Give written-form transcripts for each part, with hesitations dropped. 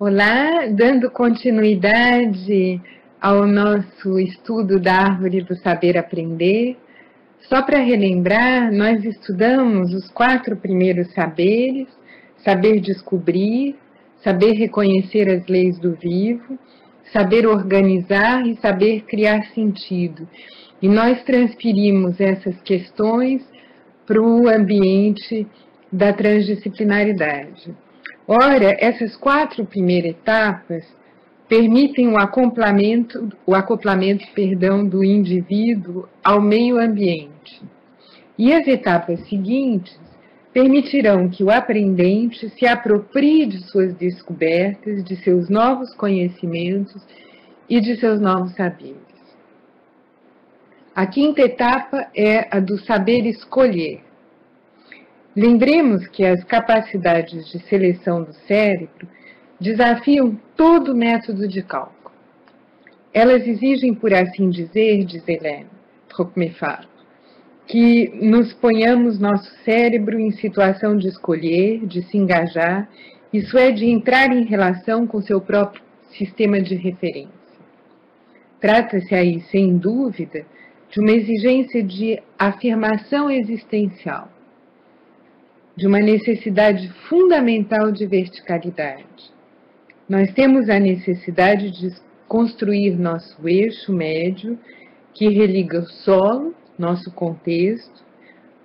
Olá, dando continuidade ao nosso estudo da Árvore do Saber Aprender. Só para relembrar, nós estudamos os 4 primeiros saberes: saber descobrir, saber reconhecer as leis do vivo, saber organizar e saber criar sentido. E nós transferimos essas questões para o ambiente da transdisciplinaridade. Ora, essas 4 primeiras etapas permitem o acoplamento do indivíduo ao meio ambiente. E as etapas seguintes permitirão que o aprendente se aproprie de suas descobertas, de seus novos conhecimentos e de seus novos saberes. A 5ª etapa é a do saber escolher. Lembremos que as capacidades de seleção do cérebro desafiam todo método de cálculo. Elas exigem, por assim dizer, diz Hélène Trocmé-Faro, que nos ponhamos nosso cérebro em situação de escolher, de se engajar, isso é, de entrar em relação com seu próprio sistema de referência. Trata-se aí, sem dúvida, de uma exigência de afirmação existencial, de uma necessidade fundamental de verticalidade. Nós temos a necessidade de construir nosso eixo médio que religa o solo, nosso contexto,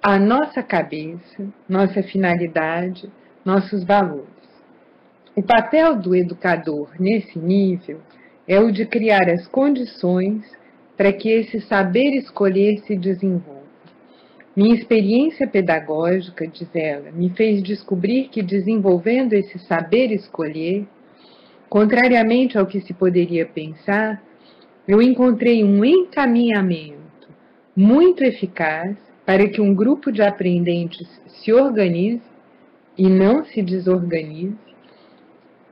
a nossa cabeça, nossa finalidade, nossos valores. O papel do educador nesse nível é o de criar as condições para que esse saber escolher se desenvolva. Minha experiência pedagógica, diz ela, me fez descobrir que, desenvolvendo esse saber escolher, contrariamente ao que se poderia pensar, eu encontrei um encaminhamento muito eficaz para que um grupo de aprendentes se organize e não se desorganize,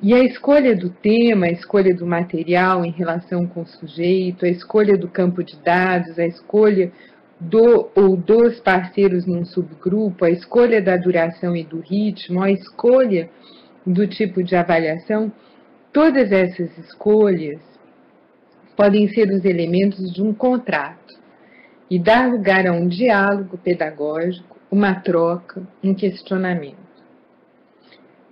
e a escolha do tema, a escolha do material em relação com o sujeito, a escolha do campo de dados, a escolha do ou dos parceiros num subgrupo, a escolha da duração e do ritmo, a escolha do tipo de avaliação, todas essas escolhas podem ser os elementos de um contrato e dar lugar a um diálogo pedagógico, uma troca, um questionamento.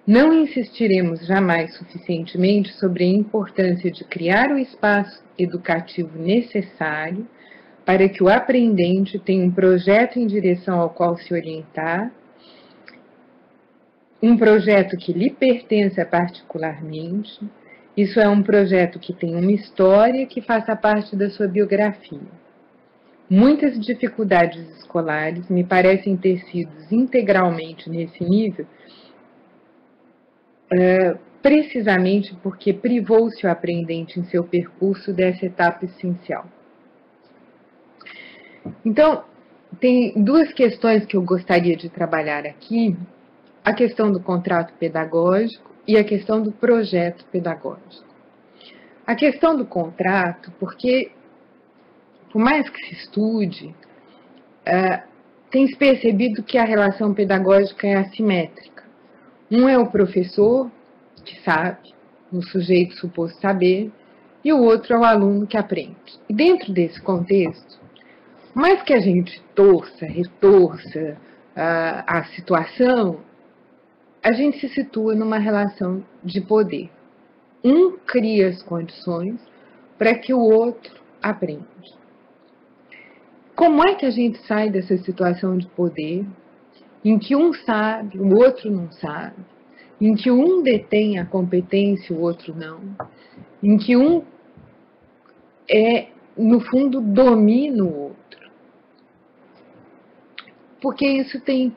Não insistiremos jamais suficientemente sobre a importância de criar o espaço educativo necessário para que o aprendente tenha um projeto em direção ao qual se orientar, um projeto que lhe pertença particularmente. Isso é um projeto que tem uma história que faça parte da sua biografia. Muitas dificuldades escolares me parecem ter sido integralmente nesse nível, precisamente porque privou-se o aprendente em seu percurso dessa etapa essencial. Então, tem 2 questões que eu gostaria de trabalhar aqui: a questão do contrato pedagógico e a questão do projeto pedagógico. A questão do contrato, porque, por mais que se estude, tem-se percebido que a relação pedagógica é assimétrica. Um é o professor, que sabe, o sujeito suposto saber, e o outro é o aluno que aprende. E dentro desse contexto, mais que a gente retorça a situação, a gente se situa numa relação de poder. Um cria as condições para que o outro aprenda. Como é que a gente sai dessa situação de poder, em que um sabe, o outro não sabe, em que um detém a competência e o outro não, em que um no fundo, domina o outro? Porque isso tem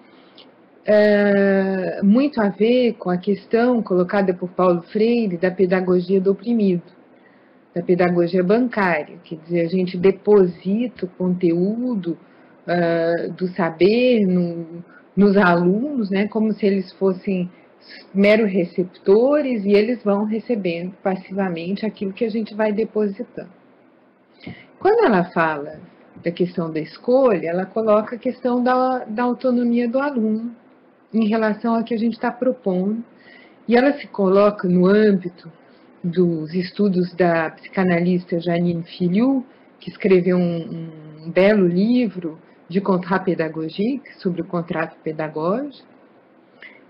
muito a ver com a questão colocada por Paulo Freire da pedagogia do oprimido, da pedagogia bancária, quer dizer, a gente deposita o conteúdo do saber nos alunos, né, como se eles fossem meros receptores, e eles vão recebendo passivamente aquilo que a gente vai depositando. Quando ela fala da questão da escolha, ela coloca a questão da autonomia do aluno em relação ao que a gente está propondo E ela se coloca no âmbito dos estudos da psicanalista Janine Filhoux, que escreveu um belo livro de contrat pédagogique, sobre o contrato pedagógico,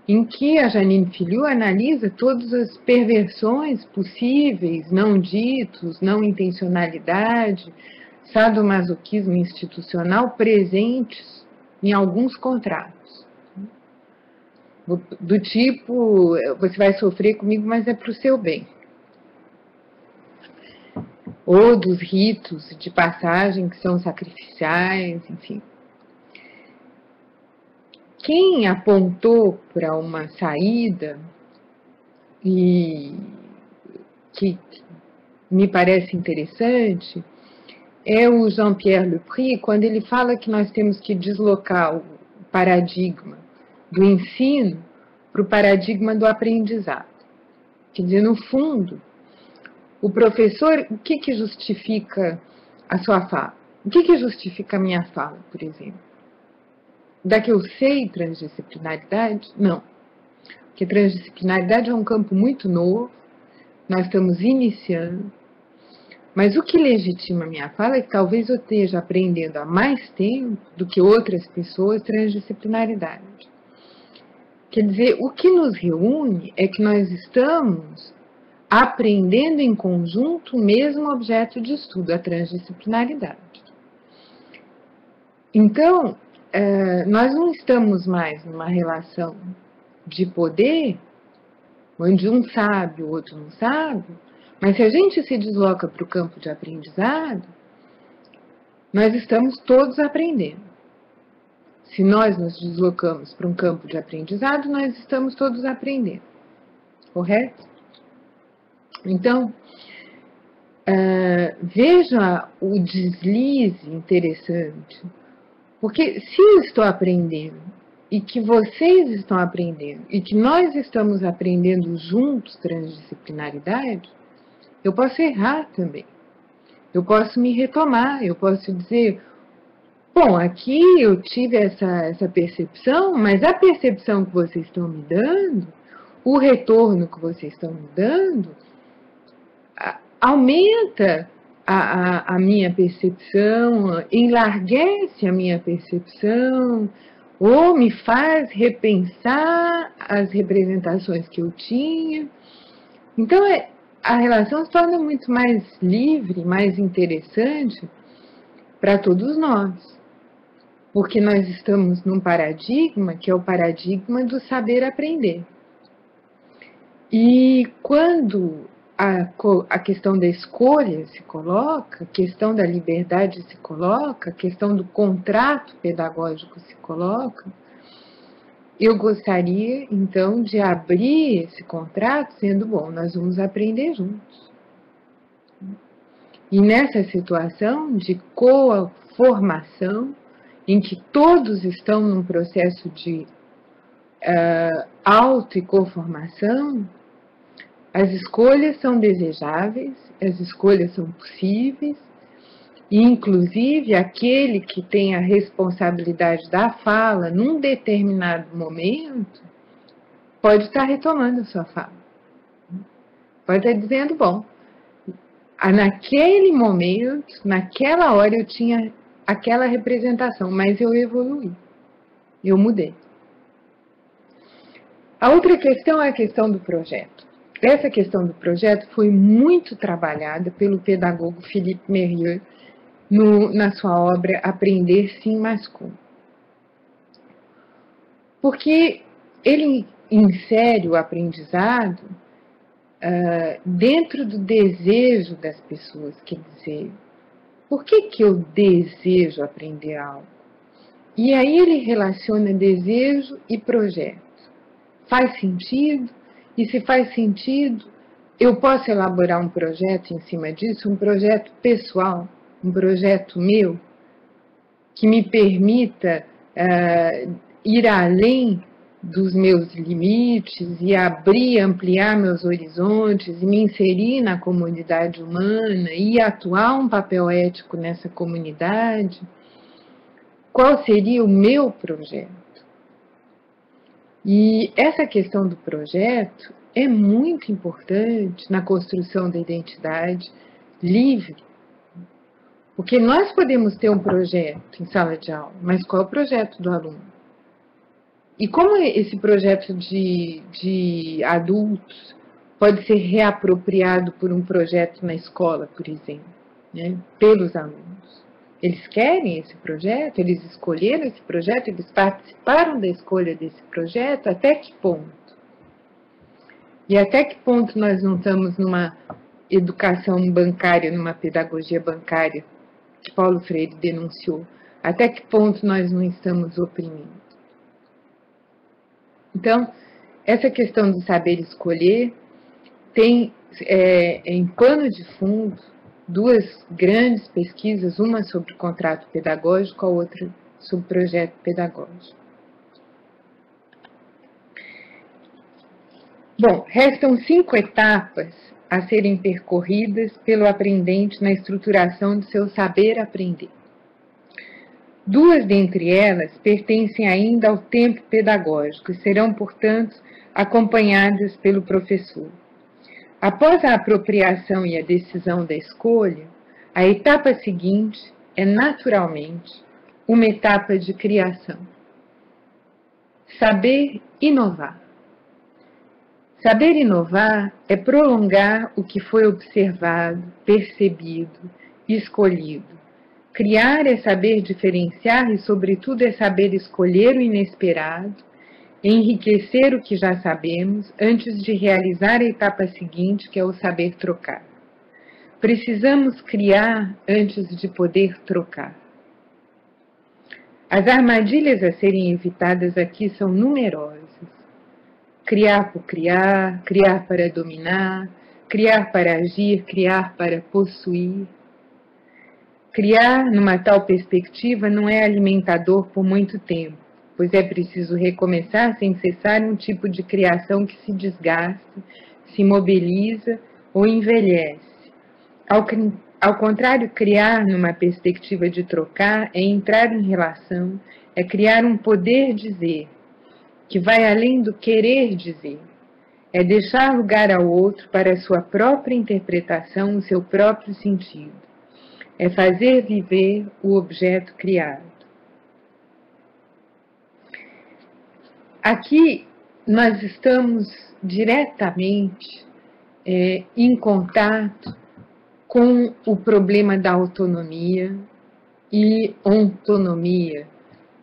em que a Janine Filhoux analisa todas as perversões possíveis, não ditos, não intencionalidade, sadomasoquismo institucional presentes em alguns contratos. Do tipo, você vai sofrer comigo, mas é para o seu bem. Ou dos ritos de passagem que são sacrificiais, enfim. Quem apontou para uma saída, e que me parece interessante, é o Jean-Pierre Lepris, quando ele fala que nós temos que deslocar o paradigma do ensino para o paradigma do aprendizado. Quer dizer, no fundo, o professor, o que justifica a sua fala? O que justifica a minha fala, por exemplo? Da que eu sei transdisciplinaridade? Não. Porque transdisciplinaridade é um campo muito novo, nós estamos iniciando, mas o que legitima a minha fala é que talvez eu esteja aprendendo há mais tempo do que outras pessoas transdisciplinaridade. Quer dizer, o que nos reúne é que nós estamos aprendendo em conjunto o mesmo objeto de estudo, a transdisciplinaridade. Então, nós não estamos mais numa relação de poder, onde um sabe, o outro não sabe, mas se a gente se desloca para o campo de aprendizado, nós estamos todos aprendendo. Se nós nos deslocamos para um campo de aprendizado, nós estamos todos aprendendo. Correto? Então, veja o deslize interessante. Porque se eu estou aprendendo, e que vocês estão aprendendo, e que nós estamos aprendendo juntos transdisciplinaridade, eu posso errar também. Eu posso me retomar, eu posso dizer, bom, aqui eu tive essa percepção, mas a percepção que vocês estão me dando, o retorno que vocês estão me dando, aumenta a minha percepção, enlarguece a minha percepção, ou me faz repensar as representações que eu tinha. Então, a relação se torna muito mais livre, mais interessante para todos nós, porque nós estamos num paradigma que é o paradigma do saber aprender. E quando a questão da escolha se coloca, a questão da liberdade se coloca, a questão do contrato pedagógico se coloca, eu gostaria, então, de abrir esse contrato sendo, bom, nós vamos aprender juntos. E nessa situação de coformação, em que todos estão num processo de auto e coformação, as escolhas são desejáveis, as escolhas são possíveis, e inclusive aquele que tem a responsabilidade da fala num determinado momento pode estar retomando a sua fala. Pode estar dizendo, bom, naquele momento, naquela hora eu tinha aquela representação, mas eu evoluí, eu mudei. A outra questão é a questão do projeto. Essa questão do projeto foi muito trabalhada pelo pedagogo Philippe Mérieux na sua obra Aprender Sim, Mas Como. Porque ele insere o aprendizado dentro do desejo das pessoas, quer dizer, por que eu desejo aprender algo? E aí ele relaciona desejo e projeto. Faz sentido? E se faz sentido, eu posso elaborar um projeto em cima disso, um projeto pessoal, um projeto meu, que me permita ir além dos meus limites e abrir, ampliar meus horizontes e me inserir na comunidade humana e atuar um papel ético nessa comunidade. Qual seria o meu projeto? E essa questão do projeto é muito importante na construção da identidade livre, porque nós podemos ter um projeto em sala de aula, mas qual é o projeto do aluno? E como esse projeto de adultos pode ser reapropriado por um projeto na escola, por exemplo, né, pelos alunos? Eles querem esse projeto? Eles escolheram esse projeto? Eles participaram da escolha desse projeto? Até que ponto? E até que ponto nós não estamos numa educação bancária, numa pedagogia bancária, que Paulo Freire denunciou? Até que ponto nós não estamos oprimindo? Então, essa questão do saber escolher tem em pano de fundo duas grandes pesquisas, uma sobre contrato pedagógico, a outra sobre projeto pedagógico. Bom, restam 5 etapas a serem percorridas pelo aprendente na estruturação de seu saber aprender. 2 dentre elas pertencem ainda ao tempo pedagógico e serão, portanto, acompanhadas pelo professor. Após a apropriação e a decisão da escolha, a etapa seguinte é, naturalmente, uma etapa de criação. Saber inovar. Saber inovar é prolongar o que foi observado, percebido, escolhido. Criar é saber diferenciar e, sobretudo, é saber escolher o inesperado, enriquecer o que já sabemos antes de realizar a etapa seguinte, que é o saber trocar. Precisamos criar antes de poder trocar. As armadilhas a serem evitadas aqui são numerosas. Criar por criar, criar para dominar, criar para agir, criar para possuir. Criar numa tal perspectiva não é alimentador por muito tempo, pois é preciso recomeçar sem cessar um tipo de criação que se desgasta, se mobiliza ou envelhece. Ao contrário, criar numa perspectiva de trocar é entrar em relação, é criar um poder dizer, que vai além do querer dizer. É deixar lugar ao outro para a sua própria interpretação, o seu próprio sentido. É fazer viver o objeto criado. Aqui nós estamos diretamente em contato com o problema da autonomia e ontonomia,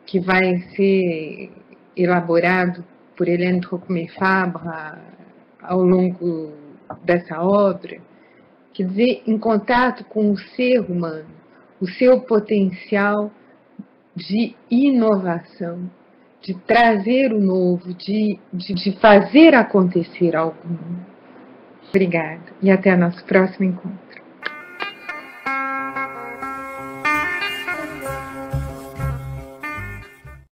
que vai ser elaborado por Hélène Trocmé-Fabre ao longo dessa obra, quer dizer, em contato com o ser humano, o seu potencial de inovação, de trazer o novo, de fazer acontecer algo novo. Obrigada e até nosso próximo encontro.